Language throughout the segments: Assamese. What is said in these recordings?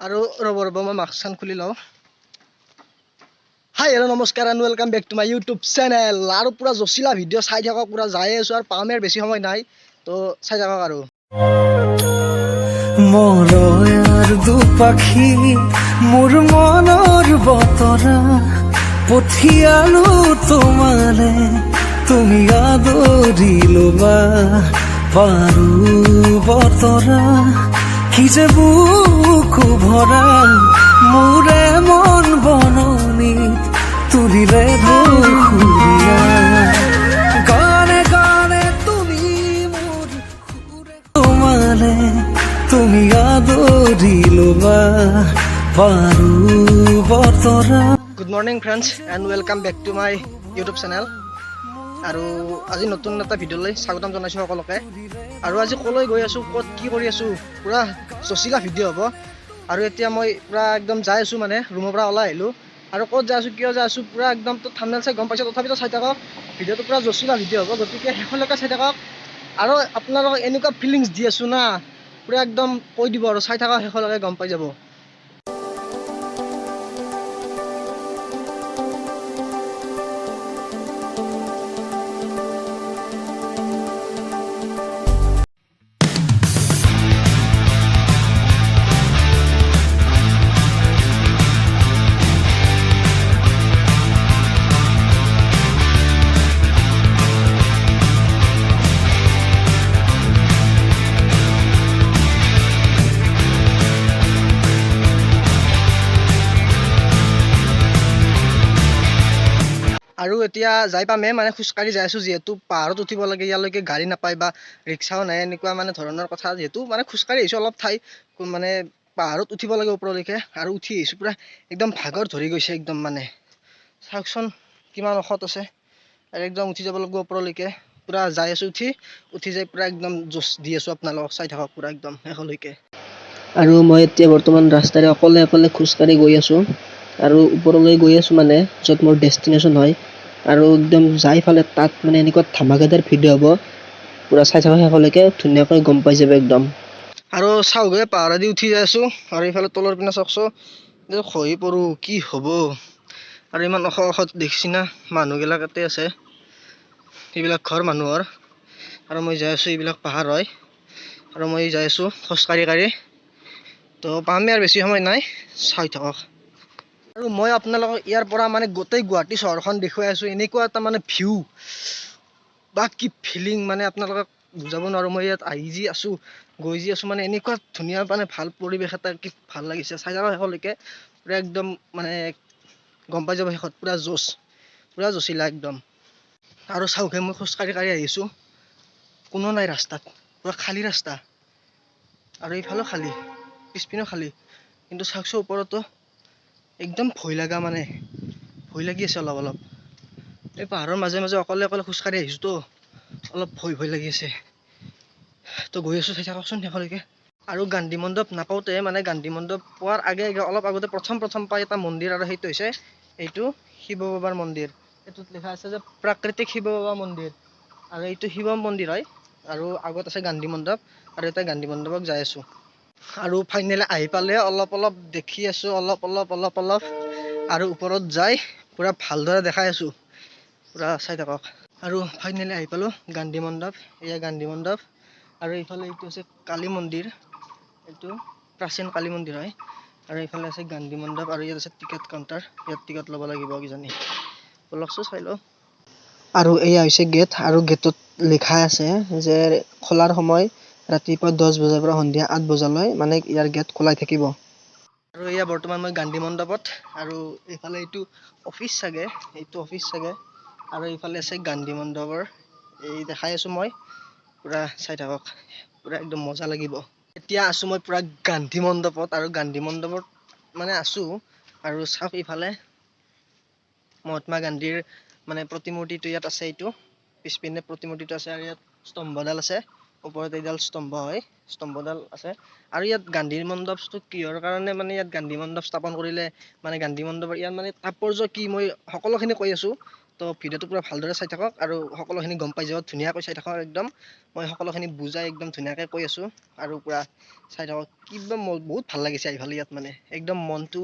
আৰু ৰ'ব মই মাস্কখন খুলি লওঁ। হাই হেল্ল' নমস্কাৰ and welcome back to my YouTube channel. আৰু পুৰা জচিলা ভিডিঅ' চাই থাকক, পুৰা যাই আছোঁ আৰু পামেই আৰু বেছি সময় নাই, তো চাই থাকক আৰু। মৰয়াৰ দুপাখি মোৰ মনৰ বতৰা পঠিয়ালো তোমালে, তুমি আদৰি ল'বা পাৰো বতৰা। কি যে বুকু ভৰা মোৰে মন বননিত তুলিলে ধুৰীয়া। গানে গানে তুমি মোৰ তোমালে, তুমি আদৰি ল'বা পাৰো বতৰা। Good morning friends and welcome back to my YouTube channel. আৰু আজি নতুন এটা ভিডিঅ'লৈ স্বাগতম জনাইছোঁ সকলোকে। আৰু আজি ক'লৈ গৈ আছোঁ, ক'ত কি কৰি আছোঁ, পুৰা জচিলা ভিডিঅ' হ'ব। আৰু এতিয়া মই পুৰা একদম যাই আছোঁ, মানে ৰুমৰ পৰা ওলাই আহিলোঁ। আৰু ক'ত যাই আছোঁ, কিয় যাই আছোঁ, পুৰা একদম থাম্বনেইল চাই গম পাইছোঁ, তথাপিতো চাই থাকক। ভিডিঅ'টো পুৰা জচিলা ভিডিঅ' হ'ব, গতিকে শেষলৈকে চাই থাকক। আৰু আপোনালোকক এনেকুৱা ফিলিংছ দি আছোঁ না, পুৰা একদম কৈ দিব আৰু চাই থাকক, শেষলৈকে গম পাই যাব। আৰু এতিয়া যাই পামে, মানে খোজকাঢ়ি যাই আছোঁ, যিহেতু পাহাৰত উঠিব লাগে, ইয়ালৈকে গাড়ী নাপায় বা ৰিক্সাও নাই, এনেকুৱা মানে ধৰণৰ কথা। যিহেতু মানে খোজকাঢ়ি আহিছোঁ অলপ ঠাই, মানে পাহাৰত উঠিব লাগে ওপৰলৈকে, আৰু উঠি আহিছোঁ, পুৰা একদম ভাগৰ ধৰি গৈছে একদম। মানে চাওকচোন কিমান ওখত আছে, আৰু একদম উঠি যাব লাগিব ওপৰলৈকে। পুৰা যাই আছোঁ, উঠি যাই পুৰা একদম জোচ দি আছোঁ, আপোনালোকক চাই থাকক পুৰা একদম শেষলৈকে। আৰু মই এতিয়া বৰ্তমান ৰাস্তাৰে অকলে খোজকাঢ়ি গৈ আছোঁ, আৰু ওপৰলৈ গৈ আছোঁ, মানে য'ত মোৰ ডেষ্টিনেশ্যন হয়। আৰু একদম যাই ফালে তাত মানে এনেকুৱা ধামাকাদাৰ ভিডিঅ' হ'ব, পুৰা চাই থাকক শেষলৈকে, ধুনীয়াকৈ গম পাই যাব একদম। আৰু চাওকহে পাহাৰেদি উঠি যাই আছোঁ, আৰু এইফালে তলৰ পিনে চাওকচোন, খহি পৰোঁ কি হ'ব। আৰু ইমান ওখ দেখিছি না, মানুহবিলাক ইয়াতে আছে, এইবিলাক ঘৰ মানুহৰ। আৰু মই যাই আছোঁ, এইবিলাক পাহাৰ হয়, আৰু মই যাই আছোঁ খোজকাঢ়ি। তো পামেই আৰু বেছি সময় নাই, চাই থাকক। আৰু মই আপোনালোকক ইয়াৰ পৰা মানে গোটেই গুৱাহাটী চহৰখন দেখুৱাই আছোঁ, এনেকুৱা এটা মানে ভিউ বা কি ফিলিং, মানে আপোনালোকক বুজাব নোৱাৰোঁ। মই ইয়াত আহি যি আছোঁ, গৈ যি আছোঁ, মানে এনেকুৱা ধুনীয়া মানে ভাল পৰিৱেশ এটা, কি ভাল লাগিছে, চাই থাকক শেষলৈকে। পুৰা একদম মানে গম পাই যাব শেষত, পুৰা জচিলা একদম। আৰু চাওকহে মই খোজকাঢ়ি আহিছোঁ, কোনো নাই ৰাস্তাত, পুৰা খালী ৰাস্তা। আৰু এইফালেও খালী, পিছপিনেও খালী, কিন্তু চাওকচোন ওপৰতো একদম ভয় লগা, মানে ভয় লাগি আছে অলপ। এই পাহাৰৰ মাজে অকলে খোজকাঢ়ি আহিছোঁ, তো অলপ ভয় লাগি আছে। তো গৈ আছোঁ, চাই থাককচোন শেষলৈকে। আৰু গান্ধী মণ্ডপ নাপাওঁতে, মানে গান্ধী মণ্ডপ পোৱাৰ আগে অলপ আগতে প্ৰথম পাই এটা মন্দিৰ, আৰু সেইটো হৈছে এইটো শিৱ বাবাৰ মন্দিৰ। এইটোত লিখা আছে যে প্ৰাকৃতিক শিৱ বাবা মন্দিৰ, আৰু এইটো শিৱ মন্দিৰ হয়। আৰু আগত আছে গান্ধী মণ্ডপ, আৰু এতিয়া গান্ধী মণ্ডপত যাই আছোঁ। আৰু ফাইনেলি আহি পালে, অলপ দেখি আছোঁ, অলপ। আৰু ওপৰত যাই পুৰা ভালদৰে দেখাই আছোঁ, পুৰা চাই থাকক। আৰু ফাইনেলি আহি পালোঁ গান্ধী মণ্ডপ, এয়া গান্ধী মণ্ডপ। আৰু এইফালে এইটো আছে কালী মন্দিৰ, এইটো প্ৰাচীন কালী মন্দিৰ হয়। আৰু এইফালে আছে গান্ধী মণ্ডপ, আৰু ইয়াত আছে টিকেট কাউণ্টাৰ, ইয়াত টিকেট ল'ব লাগিব কিজানি, বলকচোন চাই লওঁ। আৰু এয়া হৈছে গেট, আৰু গেটত লিখা আছে যে খোলাৰ সময় ৰাতিপুৱা 10 বজাৰ পৰা সন্ধিয়া 8 বজালৈ, মানে ইয়াৰ গেট খোলাই থাকিব। আৰু এয়া বৰ্তমান মই গান্ধী মণ্ডপত, আৰু এইফালে এইটো অফিচ চাগে, আৰু এইফালে আছে গান্ধী মণ্ডপৰ, এই দেখাই আছোঁ মই, পুৰা চাই থাকক, পুৰা একদম মজা লাগিব। এতিয়া আছোঁ মই পুৰা গান্ধী মণ্ডপত, আৰু গান্ধী মণ্ডপত মানে আছোঁ। আৰু চাওক ইফালে মহাত্মা গান্ধীৰ মানে প্ৰতিমূৰ্তিটো ইয়াত আছে, এইটো পিছপিনে প্ৰতিমূৰ্তিটো আছে, আৰু ইয়াত স্তম্ভডাল আছে, ওপৰত এইডাল স্তম্ভডাল আছে। আৰু ইয়াত গান্ধী মণ্ডপটো কিহৰ কাৰণে, মানে ইয়াত গান্ধী মণ্ডপ স্থাপন কৰিলে, মানে গান্ধী মণ্ডপৰ ইয়াত মানে তাৎপৰ্য কি, মই সকলোখিনি কৈ আছোঁ। তো ভিডিঅ'টো পুৰা ভালদৰে চাই থাকক আৰু সকলোখিনি গম পাই যাব, ধুনীয়াকৈ চাই থাকক একদম। মই সকলোখিনি বুজাই একদম ধুনীয়াকৈ কৈ আছোঁ আৰু পুৰা চাই থাকক। কিবা বহুত ভাল লাগিছে আহি ফালে ইয়াত, মানে একদম মনটো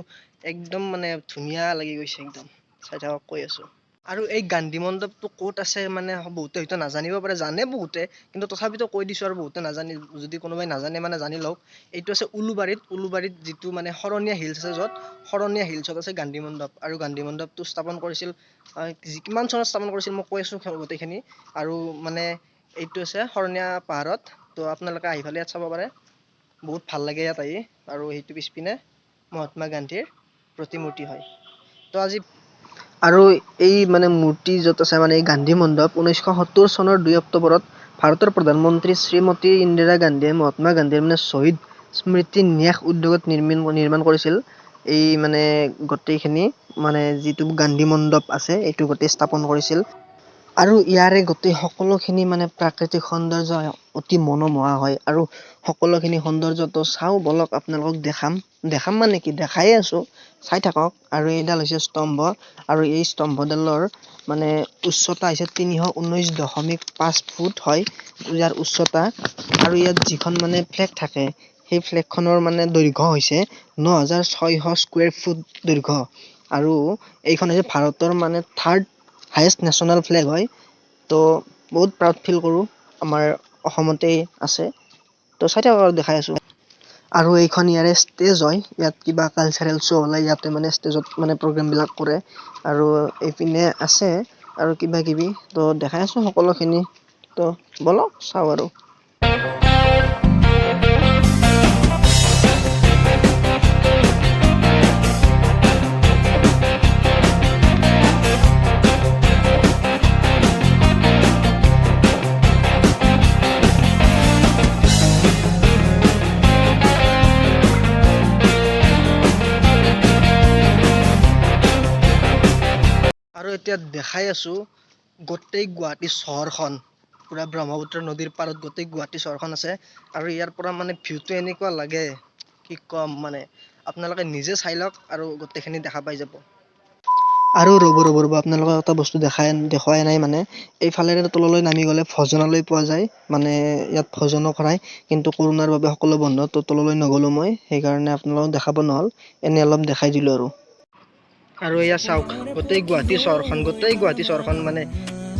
একদম মানে ধুনীয়া লাগি গৈছে একদম। চাই থাকক, কৈ আছোঁ। আৰু এই গান্ধী মণ্ডপটো ক'ত আছে মানে বহুতে হয়তো নাজানিব পাৰে, জানে বহুতে, কিন্তু তথাপিতো কৈ দিছোঁ আৰু বহুতে নাজানি, যদি কোনোবাই নাজানে মানে জানি লওক। এইটো আছে উলুবাৰীত যিটো মানে শৰণীয়া হিলছ আছে, য'ত শৰণীয়া হিলছত আছে গান্ধী মণ্ডপ। আৰু গান্ধী মণ্ডপটো স্থাপন কৰিছিল কিমান চনত স্থাপন কৰিছিল মই কৈ আছোঁ গোটেইখিনি। আৰু মানে এইটো আছে শৰণীয়া পাহাৰত। তো আপোনালোকে আহি ফালে ইয়াত চাব পাৰে, বহুত ভাল লাগে ইয়াত আহি। আৰু সেইটো পিছপিনে মহাত্মা গান্ধীৰ প্ৰতিমূৰ্তি হয়। তো আজি আৰু এই মানে মূৰ্তি য'ত আছে মানে এই গান্ধী মণ্ডপ 1970 চনৰ 2 অক্টোবৰত ভাৰতৰ প্ৰধানমন্ত্ৰী শ্ৰীমতী ইন্দিৰা গান্ধীয়ে মহাত্মা গান্ধীৰ মানে শ্বহীদ স্মৃতি ন্যাস উদ্যোগত নিৰ্মাণ কৰিছিল। এই মানে গোটেইখিনি মানে যিটো গান্ধী মণ্ডপ আছে এইটো গোটেই স্থাপন কৰিছিল। আৰু ইয়াৰে গোটেই সকলোখিনি মানে প্ৰাকৃতিক সৌন্দৰ্য অতি মনোমোহা হয়। আৰু সকলোখিনি সৌন্দৰ্যটো চাওঁ বলক আপোনালোকক দেখাম মানে কি দেখায়ে আছোঁ, চাই থাকক। আৰু এইডাল হৈছে স্তম্ভ, আৰু এই স্তম্ভডালৰ মানে উচ্চতা হৈছে 319.5 ফুট হয় ইয়াৰ উচ্চতা। আৰু ইয়াত যিখন মানে ফ্লেগ থাকে সেই ফ্লেগখনৰ মানে দৈৰ্ঘ্য হৈছে 9600 স্কুৱেৰ ফুট দৈৰ্ঘ্য। আৰু এইখন হৈছে ভাৰতৰ মানে 3rd হাইয়েষ্ট নেশ্যনেল ফ্লেগ হয়। তো বহুত প্ৰাউড ফিল কৰোঁ, আমাৰ অসমতেই আছে। তো চাই থাকক আৰু দেখাই আছোঁ। আৰু এইখন ইয়াৰে ষ্টেজ হয়, ইয়াত কিবা কালচাৰেল শ্ব' হ'লে ইয়াতে মানে ষ্টেজত মানে প্ৰগ্ৰেমবিলাক কৰে। আৰু এইপিনে আছে আৰু কিবা কিবি, তো দেখাই আছোঁ সকলোখিনি। তো বলক চাওঁ আৰু। আৰু এতিয়া দেখাই আছোঁ গোটেই গুৱাহাটী চহৰখন, পুৰা ব্ৰহ্মপুত্ৰ নদীৰ পাৰত গোটেই গুৱাহাটী চহৰখন আছে। আৰু ইয়াৰ পৰা মানে ভিউটো এনেকুৱা লাগে কি ক'ম, মানে আপোনালোকে নিজে চাই লওক আৰু গোটেইখিনি দেখা পাই যাব। আৰু ৰ'ব আপোনালোকক এটা বস্তু দেখুৱাই নাই, মানে এইফালেৰে তললৈ নামি গ'লে ভজনালয় পোৱা যায়। মানে ইয়াত ভজনো কৰায়, কিন্তু কৰোণাৰ বাবে সকলো বন্ধ। তো তললৈ নগ'লোঁ মই, সেইকাৰণে আপোনালোকক দেখাব নহ'ল, এনেই অলপ দেখাই দিলোঁ আৰু। আৰু এয়া চাওক গোটেই গুৱাহাটী চহৰখন মানে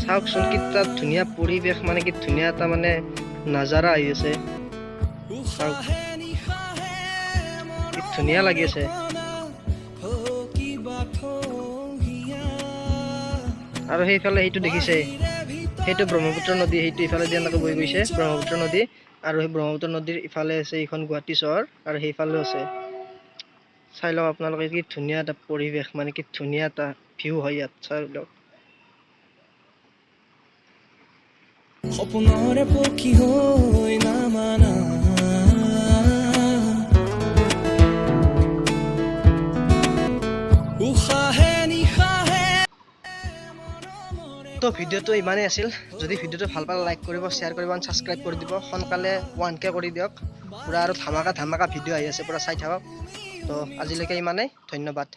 চাওকচোন কি তাত ধুনীয়া পৰিৱেশ, মানে কি ধুনীয়া এটা মানে নাজাৰা আহি আছে। চাওক কি ধুনীয়া লাগি আছে। আৰু সেইফালে সেইটো দেখিছে, সেইটো ব্ৰহ্মপুত্ৰ নদী, সেইটো ইফালে দি এনেকৈ বৈ গৈছে ব্ৰহ্মপুত্ৰ নদী। আৰু সেই ব্ৰহ্মপুত্ৰ নদীৰ ইফালে আছে এইখন গুৱাহাটী চহৰ, আৰু সেইফালেও আছে। চাই লওক আপোনালোকে কি ধুনীয়া এটা পৰিৱেশ, মানে কি ধুনীয়া এটা ভিউ হয় ইয়াত, চাই লওক। সপোনৰে পক্ষী হৈ নামানা উশাহে নিশাহে। তো ভিডিঅ'টো ইমানেই আছিল। যদি ভিডিঅ'টো ভাল পালে লাইক কৰিব, শ্বেয়াৰ কৰিব, ছাবস্ক্ৰাইব কৰি দিব। সোনকালে 1K কৰি দিয়ক। পুৰা আৰু ধামাকা ভিডিঅ' আহি আছে, পুৰা চাই থাকক। তো আজিলৈকে ইমানেই, ধন্যবাদ।